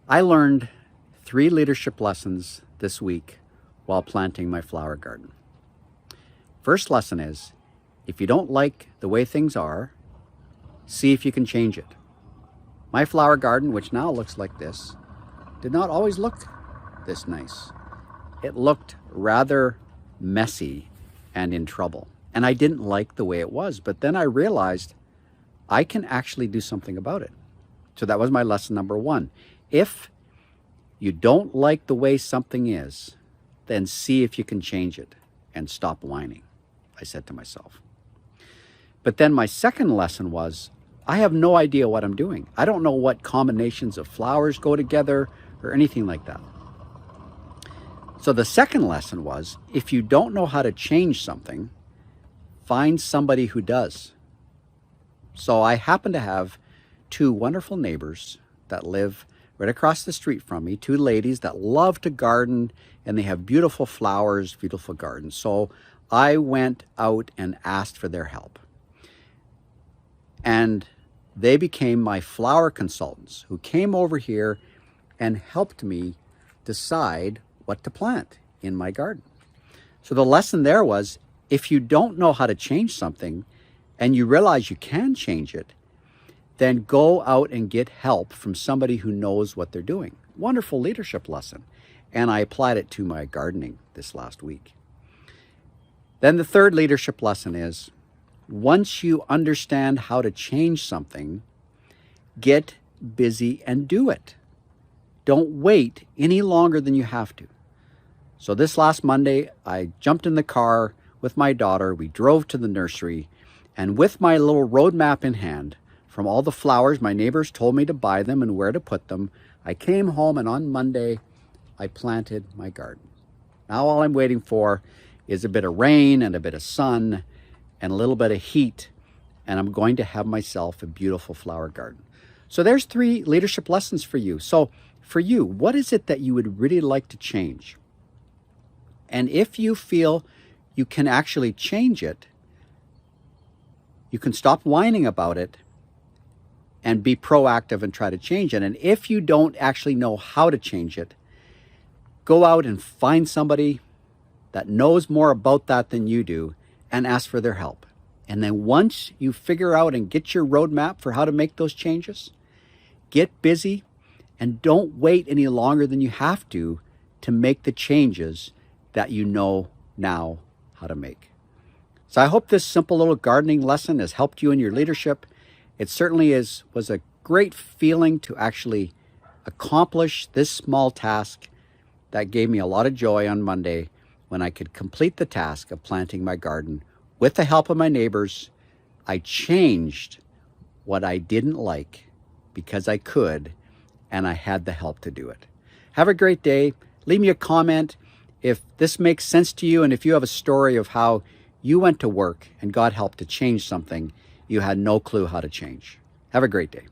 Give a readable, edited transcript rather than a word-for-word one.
I learned 3 leadership lessons this week while planting my flower garden. First lesson is, if you don't like the way things are, see if you can change it. My flower garden, which now looks like this, did not always look this nice. It looked rather messy and in trouble. And I didn't like the way it was, but then I realized I can actually do something about it. So that was my lesson number 1. If you don't like the way something is, then see if you can change it and stop whining, I said to myself. But then my second lesson was, I have no idea what I'm doing. I don't know what combinations of flowers go together or anything like that. So the second lesson was, if you don't know how to change something, find somebody who does. So I happen to have 2 wonderful neighbors that live right across the street from me, 2 ladies that love to garden, and they have beautiful flowers, beautiful gardens. So I went out and asked for their help. And they became my flower consultants who came over here and helped me decide what to plant in my garden. So the lesson there was, if you don't know how to change something and you realize you can change it, then go out and get help from somebody who knows what they're doing. Wonderful leadership lesson. And I applied it to my gardening this last week. Then the third leadership lesson is, once you understand how to change something, get busy and do it. Don't wait any longer than you have to. So this last Monday, I jumped in the car with my daughter. We drove to the nursery, and with my little roadmap in hand, from all the flowers my neighbors told me to buy them and where to put them, I came home, and on Monday, I planted my garden. Now all I'm waiting for is a bit of rain and a bit of sun and a little bit of heat, and I'm going to have myself a beautiful flower garden. So there's 3 leadership lessons for you. So for you, what is it that you would really like to change? And if you feel you can actually change it, you can stop whining about it and be proactive and try to change it. And if you don't actually know how to change it, go out and find somebody that knows more about that than you do and ask for their help. And then once you figure out and get your roadmap for how to make those changes, get busy and don't wait any longer than you have to make the changes that you know now how to make. So I hope this simple little gardening lesson has helped you in your leadership. It certainly was a great feeling to actually accomplish this small task that gave me a lot of joy on Monday when I could complete the task of planting my garden. With the help of my neighbors, I changed what I didn't like because I could, and I had the help to do it. Have a great day. Leave me a comment if this makes sense to you, and if you have a story of how you went to work and got help to change something you had no clue how to change. Have a great day.